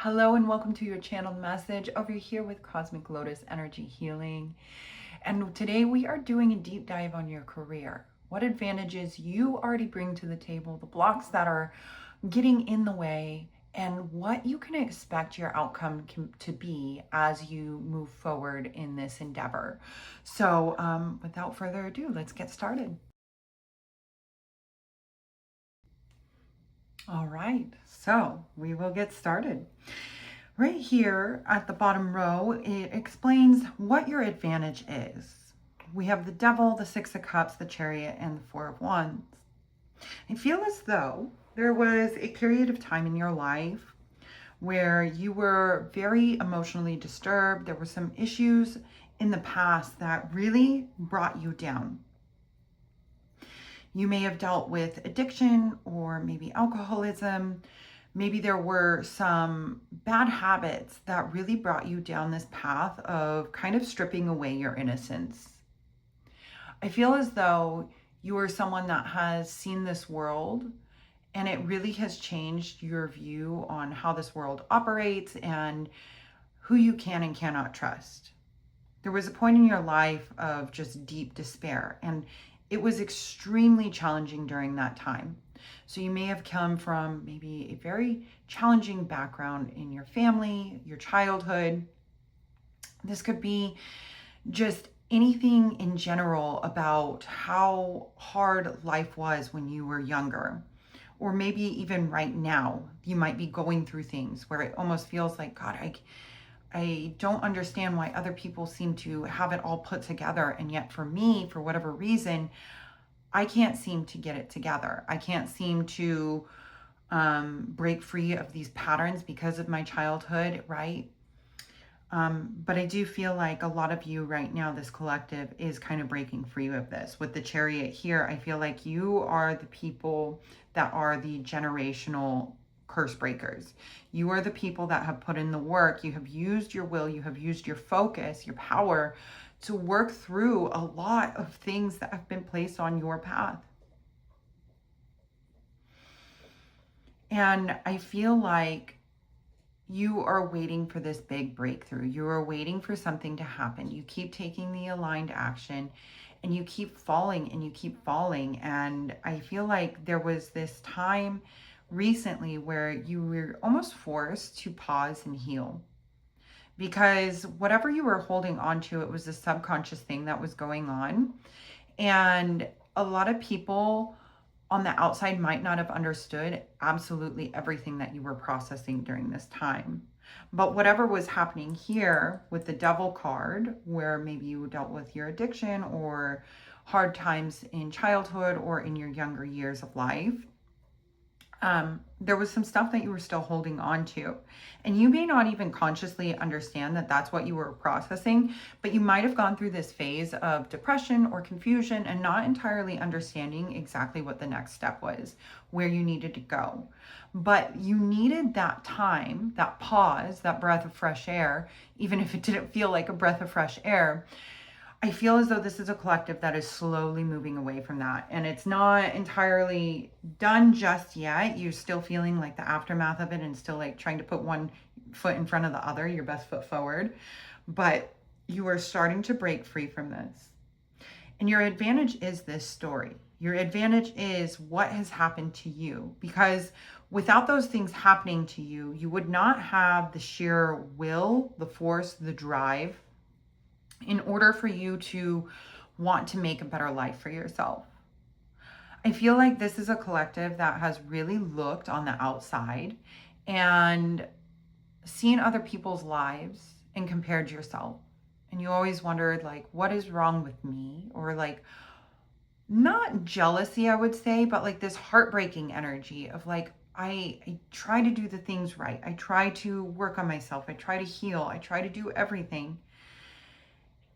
Hello and welcome to your channel message over here with Cosmic Lotus Energy Healing. And today we are doing a deep dive on your career. What advantages you already bring to the table, the blocks that are getting in the way, and what you can expect your outcome to be as you move forward in this endeavor. So without further ado, let's get started. All right, so we will get started. Right here at the bottom row, it explains what your advantage is. We have the Devil, the Six of Cups, the Chariot, and the Four of Wands. I feel as though there was a period of time in your life where you were very emotionally disturbed. There were some issues in the past that really brought you down. You may have dealt with addiction or maybe alcoholism. Maybe there were some bad habits that really brought you down this path of kind of stripping away your innocence. I feel as though you are someone that has seen this world and it really has changed your view on how this world operates and who you can and cannot trust. There was a point in your life of just deep despair, and it was extremely challenging during that time. So you may have come from maybe a very challenging background in your family, your childhood. This could be just anything in general about how hard life was when you were younger. Or maybe even right now, you might be going through things where it almost feels like, God, I don't understand why other people seem to have it all put together. And yet for me, for whatever reason, I can't seem to get it together. I can't seem to break free of these patterns because of my childhood, right? But I do feel like a lot of you right now, this collective, is kind of breaking free of this. With the Chariot here, I feel like you are the people that are the generational curse breakers. You are the people that have put in the work. You have used your will, you have used your focus, your power to work through a lot of things that have been placed on your path. And I feel like you are waiting for this big breakthrough. You are waiting for something to happen. You keep taking the aligned action and you keep falling and you keep falling. And I feel like there was this time recently where you were almost forced to pause and heal, because whatever you were holding on to, it was a subconscious thing that was going on. And a lot of people on the outside might not have understood absolutely everything that you were processing during this time. But whatever was happening here with the Devil card, where maybe you dealt with your addiction or hard times in childhood or in your younger years of life, there was some stuff that you were still holding on to. And you may not even consciously understand that that's what you were processing, but you might have gone through this phase of depression or confusion and not entirely understanding exactly what the next step was, where you needed to go. But you needed that time, that pause, that breath of fresh air, even if it didn't feel like a breath of fresh air. I feel as though this is a collective that is slowly moving away from that. And it's not entirely done just yet. You're still feeling like the aftermath of it and still like trying to put one foot in front of the other, your best foot forward. But you are starting to break free from this. And your advantage is this story. Your advantage is what has happened to you. Because without those things happening to you, you would not have the sheer will, the force, the drive in order for you to want to make a better life for yourself. I feel like this is a collective that has really looked on the outside and seen other people's lives and compared yourself. And you always wondered, like, what is wrong with me? Or like, not jealousy, I would say, but like this heartbreaking energy of like, I try to do the things right. I try to work on myself. I try to heal. I try to do everything.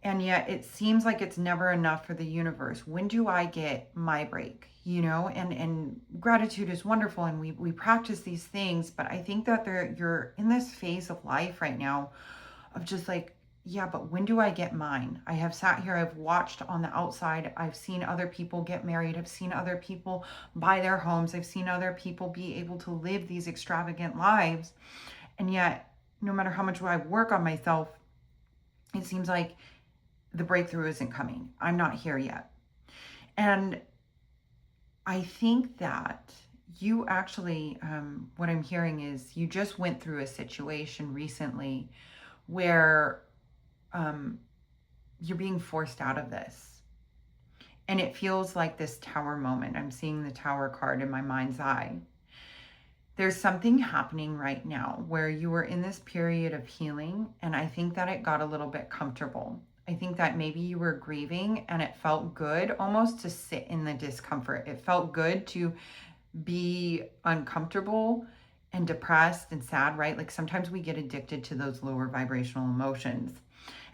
And yet it seems like it's never enough for the universe. When do I get my break? You know, and gratitude is wonderful, and we practice these things, but I think that you're in this phase of life right now of just like, yeah, but when do I get mine? I have sat here, I've watched on the outside, I've seen other people get married, I've seen other people buy their homes, I've seen other people be able to live these extravagant lives. And yet, no matter how much I work on myself, it seems like the breakthrough isn't coming. I'm not here yet. And I think that you actually, what I'm hearing is you just went through a situation recently where you're being forced out of this. And it feels like this tower moment. I'm seeing the tower card in my mind's eye. There's something happening right now where you were in this period of healing, and I think that it got a little bit comfortable. I think that maybe you were grieving and it felt good almost to sit in the discomfort. It felt good to be uncomfortable and depressed and sad, right? Like sometimes we get addicted to those lower vibrational emotions.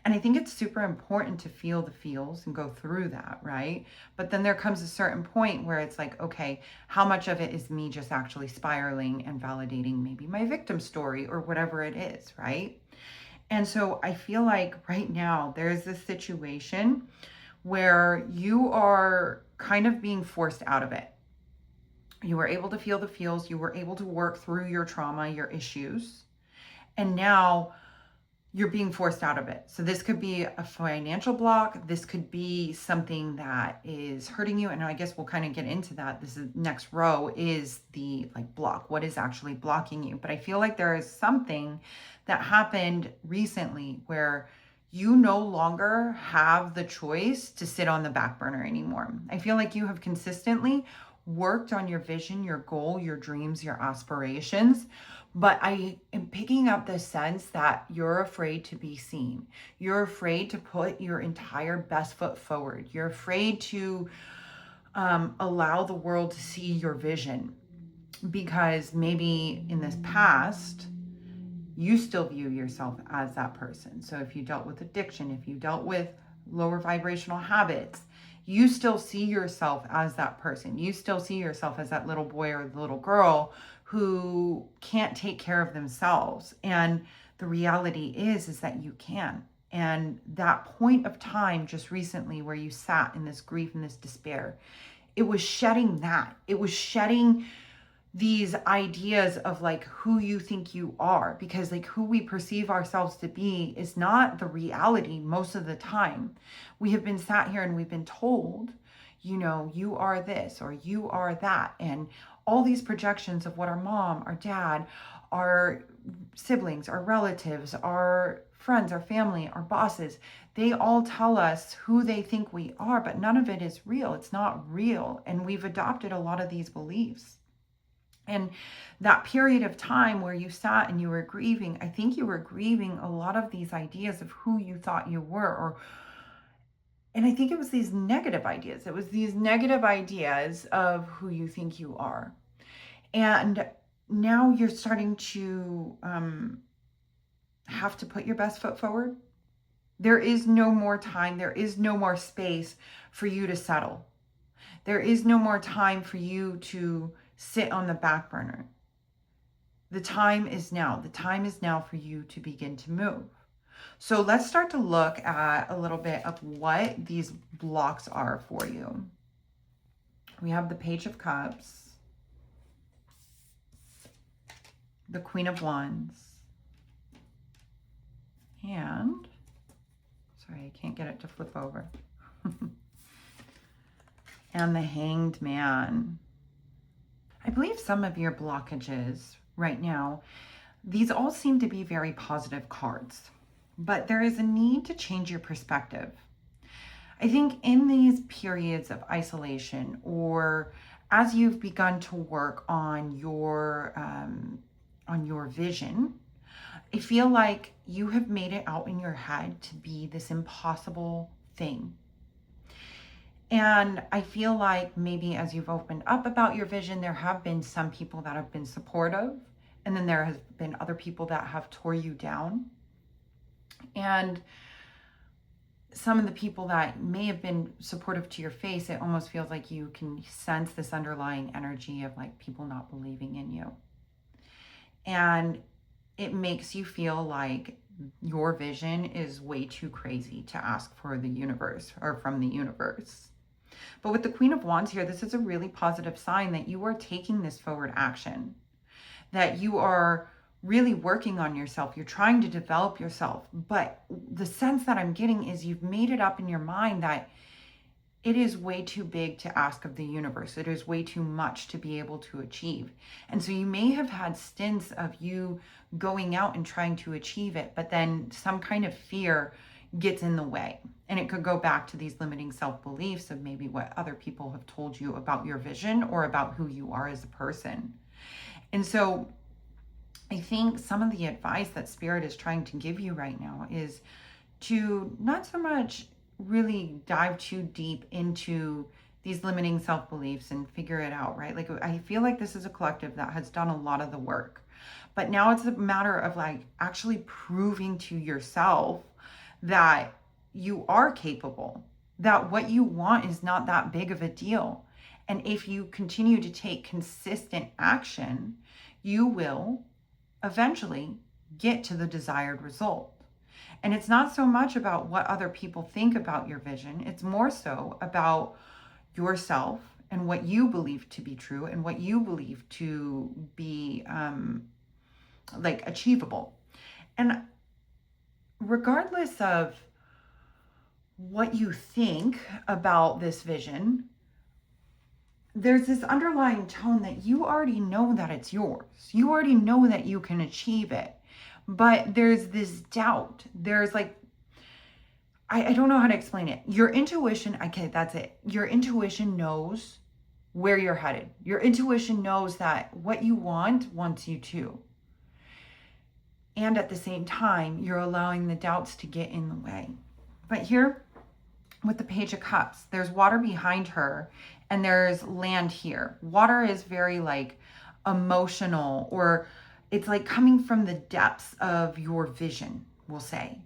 And I think it's super important to feel the feels and go through that, right? But then there comes a certain point where it's like, okay, how much of it is me just actually spiraling and validating maybe my victim story or whatever it is, right? And so I feel like right now there's this situation where you are kind of being forced out of it. You were able to feel the feels, you were able to work through your trauma, your issues, and now you're being forced out of it. So this could be a financial block. This could be something that is hurting you. And I guess we'll kind of get into that. This is next row is the like block. What is actually blocking you? But I feel like there is something that happened recently where you no longer have the choice to sit on the back burner anymore. I feel like you have consistently worked on your vision, your goal, your dreams, your aspirations. But I am picking up the sense that you're afraid to be seen. You're afraid to put your entire best foot forward. You're afraid to allow the world to see your vision because maybe in this past, you still view yourself as that person. So if you dealt with addiction, if you dealt with lower vibrational habits, you still see yourself as that person. You still see yourself as that little boy or the little girl who can't take care of themselves. And the reality is that you can. And that point of time just recently where you sat in this grief and this despair, it was shedding that. It was shedding these ideas of like who you think you are, because like who we perceive ourselves to be is not the reality most of the time. We have been sat here and we've been told, you know, you are this or you are that, and all these projections of what our mom, our dad, our siblings, our relatives, our friends, our family, our bosses, they all tell us who they think we are, but none of it is real. It's not real. And we've adopted a lot of these beliefs. And that period of time where you sat and you were grieving, I think you were grieving a lot of these ideas of who you thought you were, and I think it was these negative ideas. It was these negative ideas of who you think you are. And now you're starting to have to put your best foot forward. There is no more time. There is no more space for you to settle. There is no more time for you to sit on the back burner. The time is now. The time is now for you to begin to move. So let's start to look at a little bit of what these blocks are for you. We have the Page of Cups, the Queen of Wands, and, sorry, I can't get it to flip over, and the Hanged Man. I believe some of your blockages right now, these all seem to be very positive cards, but there is a need to change your perspective. I think in these periods of isolation, or as you've begun to work on your vision, I feel like you have made it out in your head to be this impossible thing. And I feel like maybe as you've opened up about your vision, there have been some people that have been supportive, and then there has been other people that have tore you down. And some of the people that may have been supportive to your face, it almost feels like you can sense this underlying energy of like people not believing in you. And it makes you feel like your vision is way too crazy to ask for the universe or from the universe. But with the Queen of Wands here, this is a really positive sign that you are taking this forward action, that you are really working on yourself. You're trying to develop yourself. But the sense that I'm getting is you've made it up in your mind that it is way too big to ask of the universe. It is way too much to be able to achieve. And so you may have had stints of you going out and trying to achieve it, but then some kind of fear gets in the way. And it could go back to these limiting self-beliefs of maybe what other people have told you about your vision or about who you are as a person. And so I think some of the advice that Spirit is trying to give you right now is to not so much really dive too deep into these limiting self-beliefs and figure it out, right? Like, I feel like this is a collective that has done a lot of the work, but now it's a matter of like actually proving to yourself that you are capable, that what you want is not that big of a deal. And if you continue to take consistent action, you will eventually get to the desired result. And it's not so much about what other people think about your vision. It's more so about yourself and what you believe to be true and what you believe to be like achievable. And regardless of what you think about this vision, there's this underlying tone that you already know that it's yours. You already know that you can achieve it. But there's this doubt. There's like, I don't know how to explain it. Your intuition, okay, that's it. Your intuition knows where you're headed. Your intuition knows that what you want wants you to. And at the same time, you're allowing the doubts to get in the way. But here with the Page of Cups, there's water behind her and there's land here. Water is very like emotional, or it's like coming from the depths of your vision, we'll say.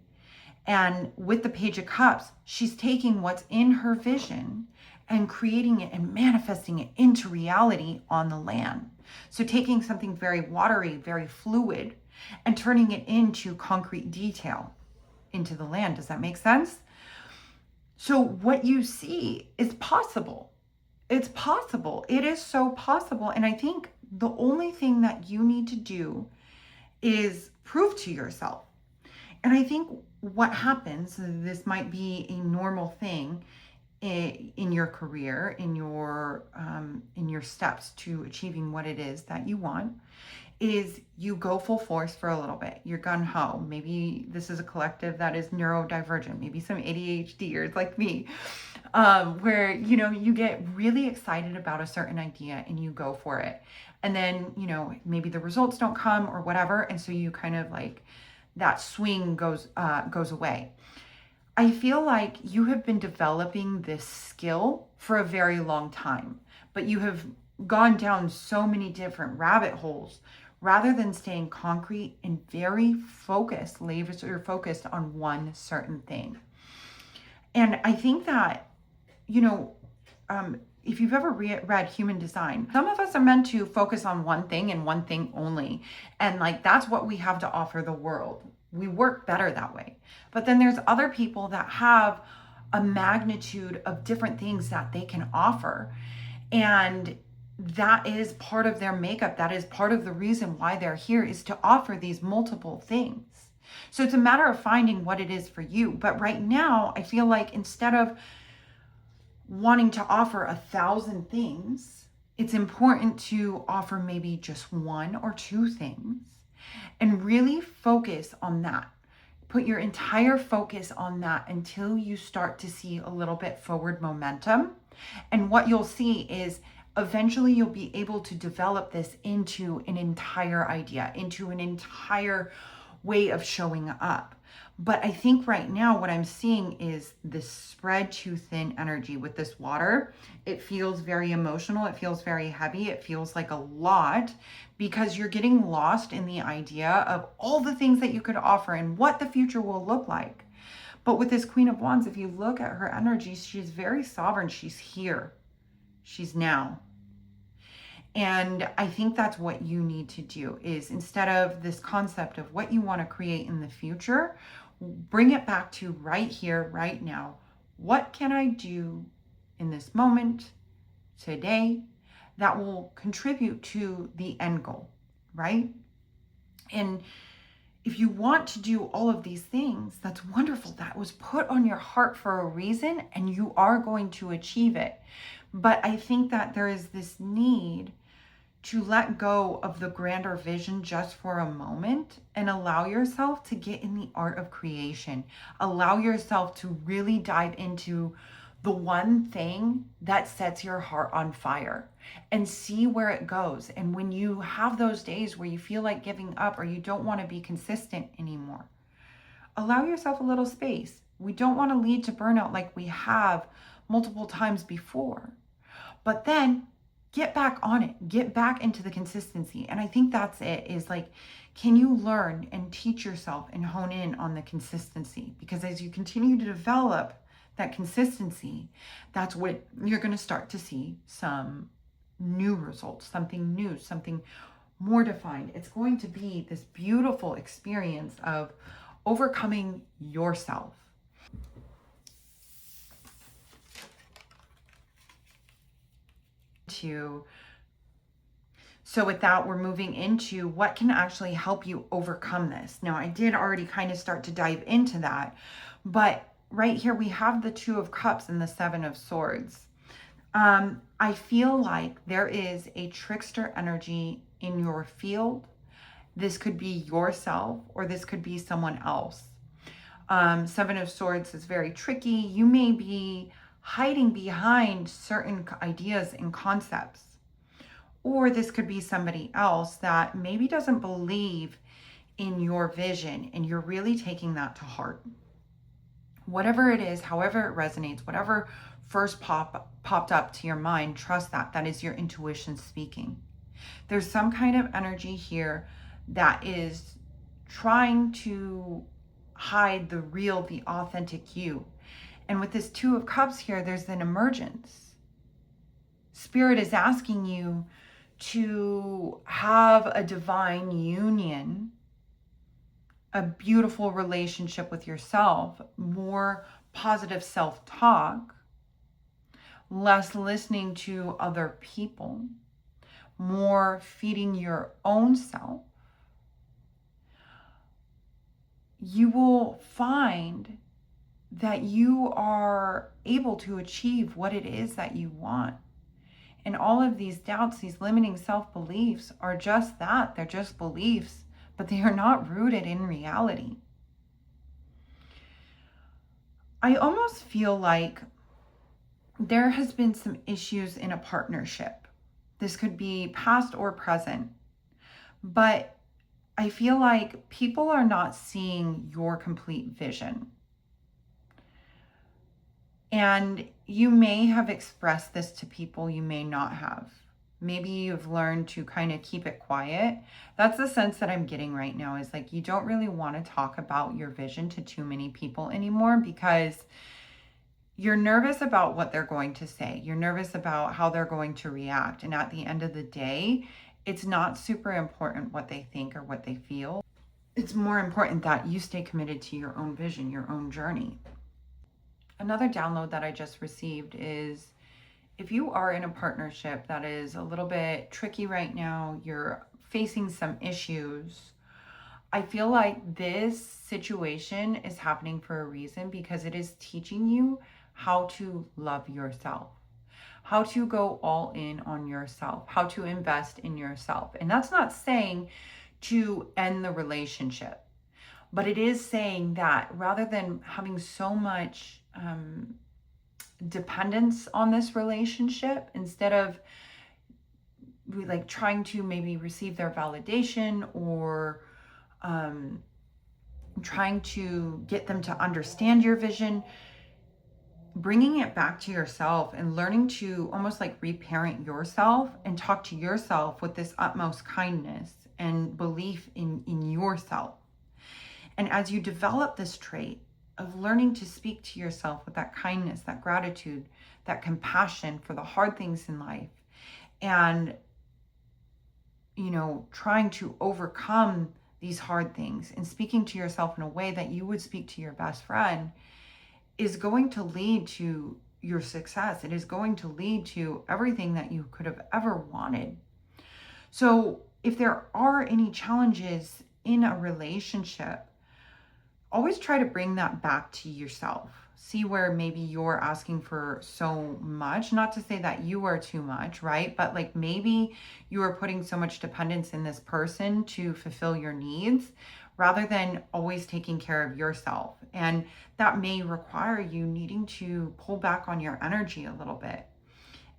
And with the Page of Cups, she's taking what's in her vision and creating it and manifesting it into reality on the land. So taking something very watery, very fluid, and turning it into concrete detail into the land. Does that make sense? So what you see is possible. It's possible. It is so possible. And I think the only thing that you need to do is prove to yourself. And I think what happens, this might be a normal thing in your career, in your steps to achieving what it is that you want, is you go full force for a little bit. You're gung-ho. Maybe this is a collective that is neurodivergent, maybe some ADHDers like me, where, you get really excited about a certain idea and you go for it. And then, maybe the results don't come or whatever. And so you kind of like, that swing goes away. I feel like you have been developing this skill for a very long time, but you have gone down so many different rabbit holes rather than staying concrete and very focused, laser focused on one certain thing. And I think that, if you've ever read Human Design, some of us are meant to focus on one thing and one thing only. And like, that's what we have to offer the world. We work better that way. But then there's other people that have a magnitude of different things that they can offer. And that is part of their makeup. That is part of the reason why they're here, is to offer these multiple things. So it's a matter of finding what it is for you. But right now, I feel like instead of wanting to offer 1,000 things, it's important to offer maybe just one or two things and really focus on that. Put your entire focus on that until you start to see a little bit forward momentum. And what you'll see is eventually you'll be able to develop this into an entire idea, into an entire way of showing up. But I think right now what I'm seeing is this spread too thin energy with this water. It feels very emotional. It feels very heavy. It feels like a lot because you're getting lost in the idea of all the things that you could offer and what the future will look like. But with this Queen of Wands, if you look at her energy, she's very sovereign. She's here. She's now. And I think that's what you need to do, is instead of this concept of what you want to create in the future, bring it back to right here, right now. What can I do in this moment, today, that will contribute to the end goal, right? And if you want to do all of these things, that's wonderful. That was put on your heart for a reason, and you are going to achieve it. But I think that there is this need to let go of the grander vision just for a moment and allow yourself to get in the art of creation. Allow yourself to really dive into the one thing that sets your heart on fire and see where it goes. And when you have those days where you feel like giving up or you don't want to be consistent anymore, allow yourself a little space. We don't want to lead to burnout like we have multiple times before. But then get back on it, get back into the consistency. And I think that's it, is like, can you learn and teach yourself and hone in on the consistency? Because as you continue to develop that consistency, that's what you're going to start to see some new results, something new, something more defined. It's going to be this beautiful experience of overcoming yourself. So with that, we're moving into what can actually help you overcome this. Now, I did already kind of start to dive into that, but right here we have the Two of Cups and the Seven of Swords. I feel like there is a trickster energy in your field. This could be yourself or this could be someone else. Seven of Swords is very tricky. You may be hiding behind certain ideas and concepts. Or this could be somebody else that maybe doesn't believe in your vision and you're really taking that to heart. Whatever it is, however it resonates, whatever first popped up to your mind, trust that is your intuition speaking. There's some kind of energy here that is trying to hide the real, the authentic you. And with this Two of Cups here, there's an emergence. Spirit is asking you to have a divine union, a beautiful relationship with yourself, more positive self-talk, less listening to other people, more feeding your own self. You will find that you are able to achieve what it is that you want. And all of these doubts, these limiting self-beliefs are just that. They're just beliefs, but they are not rooted in reality. I almost feel like there has been some issues in a partnership. This could be past or present, but I feel like people are not seeing your complete vision. And you may have expressed this to people, you may not have. Maybe you've learned to kind of keep it quiet. That's the sense that I'm getting right now, is like you don't really want to talk about your vision to too many people anymore because you're nervous about what they're going to say. You're nervous about how they're going to react. And at the end of the day, it's not super important what they think or what they feel. It's more important that you stay committed to your own vision, your own journey. Another download that I just received is, if you are in a partnership that is a little bit tricky right now, you're facing some issues, I feel like this situation is happening for a reason, because it is teaching you how to love yourself, how to go all in on yourself, how to invest in yourself. And that's not saying to end the relationship, but it is saying that rather than having so much dependence on this relationship, instead of like trying to maybe receive their validation or trying to get them to understand your vision, bringing it back to yourself and learning to almost like reparent yourself and talk to yourself with this utmost kindness and belief in yourself. And as you develop this trait of learning to speak to yourself with that kindness, that gratitude, that compassion for the hard things in life, and, you know, trying to overcome these hard things and speaking to yourself in a way that you would speak to your best friend, is going to lead to your success. It is going to lead to everything that you could have ever wanted. So if there are any challenges in a relationship, always try to bring that back to yourself. See where maybe you're asking for so much. Not to say that you are too much, right? But like maybe you are putting so much dependence in this person to fulfill your needs rather than always taking care of yourself. And that may require you needing to pull back on your energy a little bit.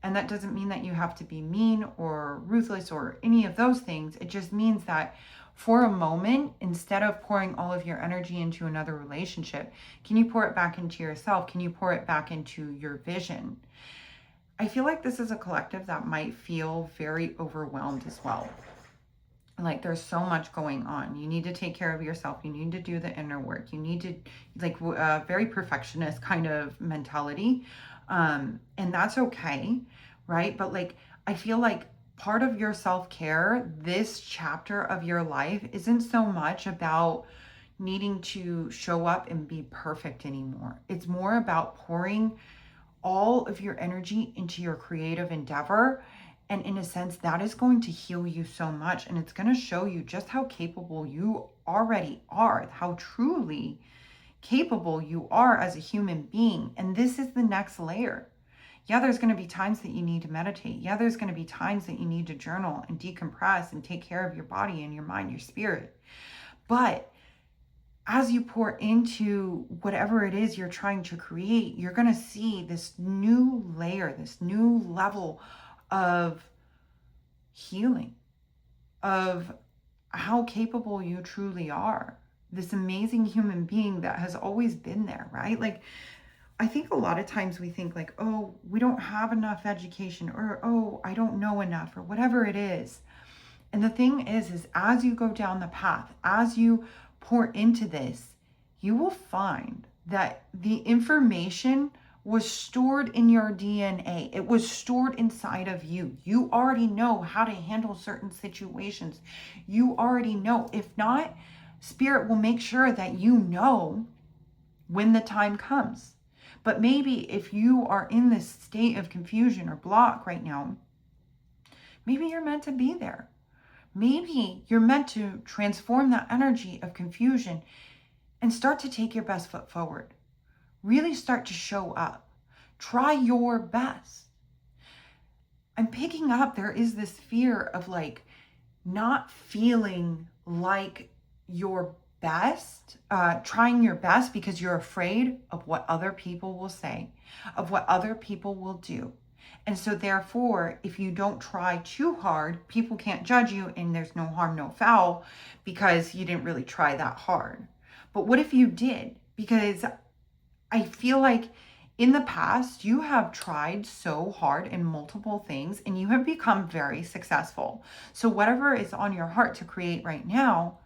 And that doesn't mean that you have to be mean or ruthless or any of those things. It just means that for a moment, instead of pouring all of your energy into another relationship, can you pour it back into yourself? Can you pour it back into your vision? I feel like this is a collective that might feel very overwhelmed as well. Like there's so much going on. You need to take care of yourself. You need to do the inner work. You need to, like, very perfectionist kind of mentality. And that's okay, right? But like, I feel like part of your self-care, this chapter of your life, isn't so much about needing to show up and be perfect anymore. It's more about pouring all of your energy into your creative endeavor. And in a sense, that is going to heal you so much. And it's going to show you just how capable you already are, how truly capable you are as a human being. And this is the next layer. Yeah, there's going to be times that you need to meditate. Yeah, there's going to be times that you need to journal and decompress and take care of your body and your mind, your spirit. But as you pour into whatever it is you're trying to create, you're going to see this new layer, this new level of healing, of how capable you truly are. This amazing human being that has always been there, right? Like, I think a lot of times we think like, oh, we don't have enough education, or, oh, I don't know enough, or whatever it is. And the thing is as you go down the path, as you pour into this, you will find that the information was stored in your DNA. It was stored inside of you. You already know how to handle certain situations. You already know. If not, Spirit will make sure that you know when the time comes. But maybe if you are in this state of confusion or block right now, maybe you're meant to be there. Maybe you're meant to transform that energy of confusion and start to take your best foot forward. Really start to show up. Try your best. I'm picking up there is this fear of like not feeling like your best, trying your best because you're afraid of what other people will say, of what other people will do. And so therefore, if you don't try too hard, people can't judge you and there's no harm, no foul because you didn't really try that hard. But what if you did? Because I feel like in the past, you have tried so hard in multiple things and you have become very successful. So whatever is on your heart to create right now,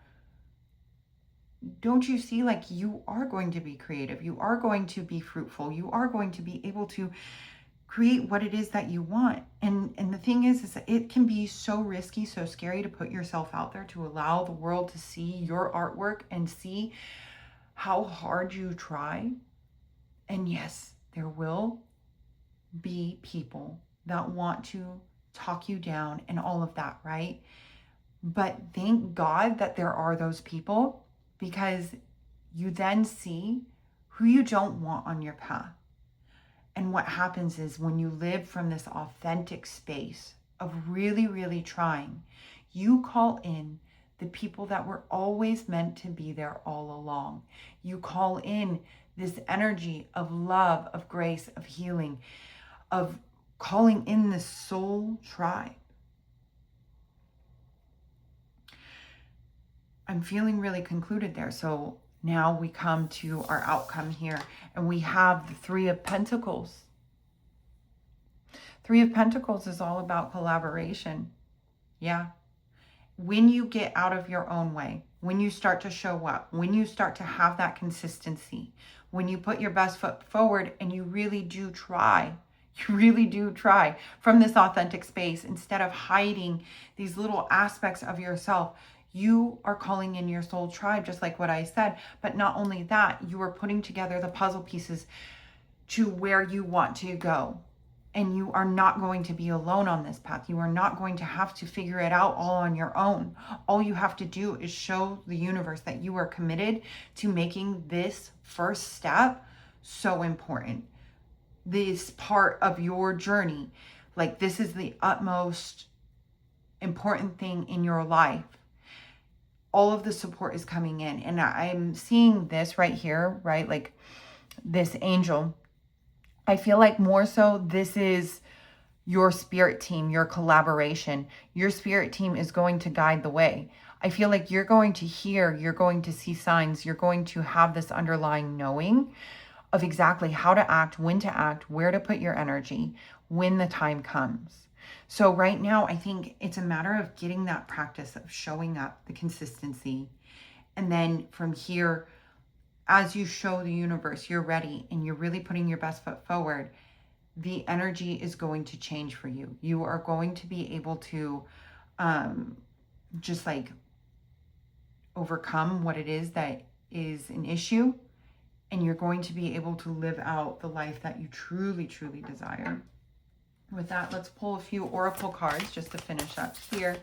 don't you see like you are going to be creative, you are going to be fruitful, you are going to be able to create what it is that you want. And the thing is that it can be so risky, so scary to put yourself out there, to allow the world to see your artwork and see how hard you try. And yes, there will be people that want to talk you down and all of that, right? But thank God that there are those people, because you then see who you don't want on your path. And what happens is when you live from this authentic space of really, really trying, you call in the people that were always meant to be there all along. You call in this energy of love, of grace, of healing, of calling in the soul tribe. I'm feeling really concluded there. So now we come to our outcome here, and we have the Three of Pentacles. Three of Pentacles is all about collaboration. Yeah. When you get out of your own way, when you start to show up, when you start to have that consistency, when you put your best foot forward and you really do try, from this authentic space, instead of hiding these little aspects of yourself, you are calling in your soul tribe, just like what I said. But not only that, you are putting together the puzzle pieces to where you want to go. And you are not going to be alone on this path. You are not going to have to figure it out all on your own. All you have to do is show the universe that you are committed to making this first step so important. This part of your journey, like this is the utmost important thing in your life. All of the support is coming in. And I'm seeing this right here, right? Like this angel. I feel like more so this is your spirit team, your collaboration. Your spirit team is going to guide the way. I feel like you're going to hear, you're going to see signs, you're going to have this underlying knowing of exactly how to act, when to act, where to put your energy, when the time comes. So right now, I think it's a matter of getting that practice of showing up, the consistency. And then from here, as you show the universe you're ready and you're really putting your best foot forward, the energy is going to change for you. You are going to be able to just like overcome what it is that is an issue. And you're going to be able to live out the life that you truly, truly desire. With that, let's pull a few oracle cards just to finish up here.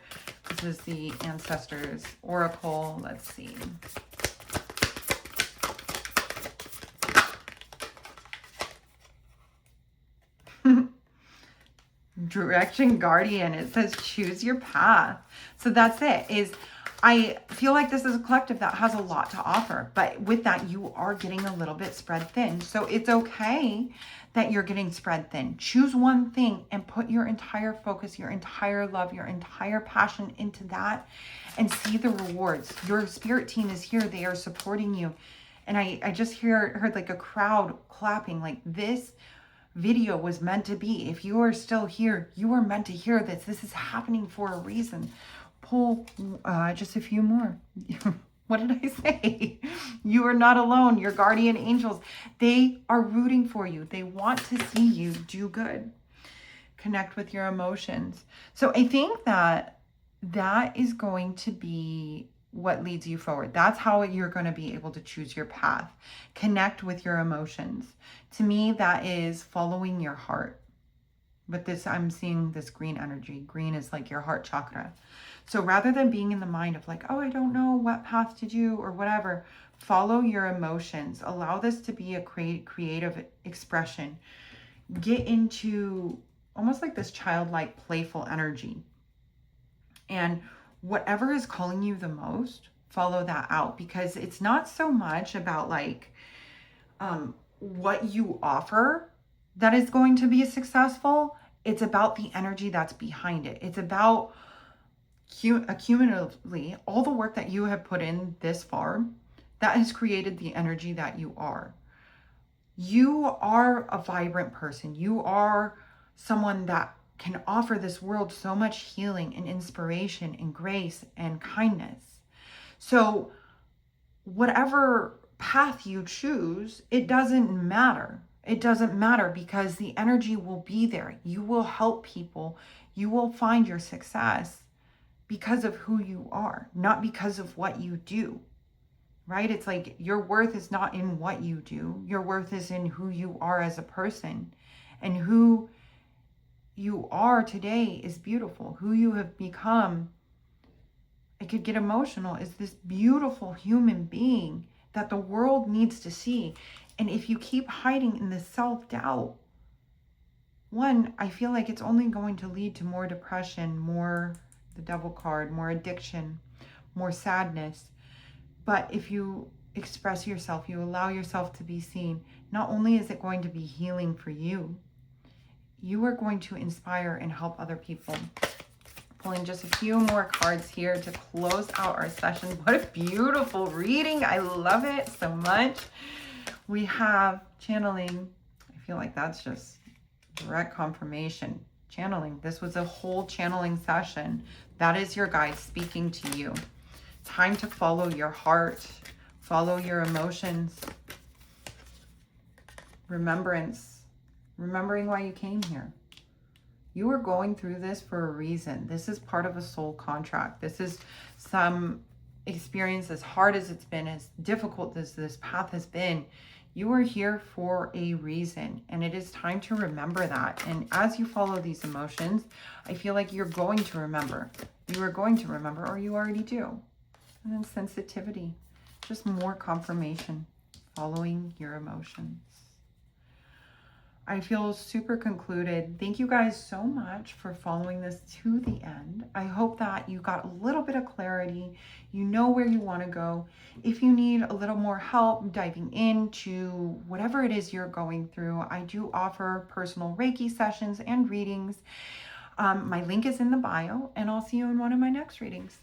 This is the Ancestors Oracle. Let's see. Direction Guardian. It says choose your path. So that's it. I feel like this is a collective that has a lot to offer, but with that, you are getting a little bit spread thin. So it's okay that you're getting spread thin. Choose one thing and put your entire focus, your entire love, your entire passion into that and see the rewards. Your spirit team is here. They are supporting you. And I just heard like a crowd clapping. Like this video was meant to be. If you are still here, you are meant to hear this. This is happening for a reason. Pull just a few more. What did I say? You are not alone. Your guardian angels, they are rooting for you. They want to see you do good. Connect with your emotions. So I think that is going to be what leads you forward. That's how you're going to be able to choose your path. Connect with your emotions. To me, that is following your heart. But this, I'm seeing this green energy. Green is like your heart chakra. So rather than being in the mind of like, oh, I don't know what path to do or whatever, follow your emotions. Allow this to be a creative expression. Get into almost like this childlike, playful energy. And whatever is calling you the most, follow that out, because it's not so much about like what you offer that is going to be successful. It's about the energy that's behind it. It's about accumulatively all the work that you have put in this far that has created the energy that you are. You are a vibrant person. You are someone that can offer this world so much healing and inspiration and grace and kindness. So whatever path you choose, it doesn't matter. It doesn't matter because the energy will be there. You will help people. You will find your success because of who you are, not because of what you do, right? It's like your worth is not in what you do. Your worth is in who you are as a person, and who you are today is beautiful. Who you have become, I could get emotional, is this beautiful human being that the world needs to see. And if you keep hiding in this self-doubt, one, I feel like it's only going to lead to more depression, more the devil card, more addiction, more sadness. But if you express yourself, you allow yourself to be seen, not only is it going to be healing for you, you are going to inspire and help other people. Pulling just a few more cards here to close out our session. What a beautiful reading. I love it so much. We have channeling. I feel like that's just direct confirmation. Channeling. This was a whole channeling session. That is your guide speaking to you. Time to follow your heart. Follow your emotions. Remembrance. Remembering why you came here. You are going through this for a reason. This is part of a soul contract. This is some experience, as hard as it's been, as difficult as this path has been. You are here for a reason, and it is time to remember that. And as you follow these emotions, I feel like you're going to remember. You are going to remember, or you already do. And then sensitivity, just more confirmation, following your emotions. I feel super concluded. Thank you guys so much for following this to the end. I hope that you got a little bit of clarity. You know where you want to go. If you need a little more help diving into whatever it is you're going through, I do offer personal Reiki sessions and readings. My link is in the bio, and I'll see you in one of my next readings.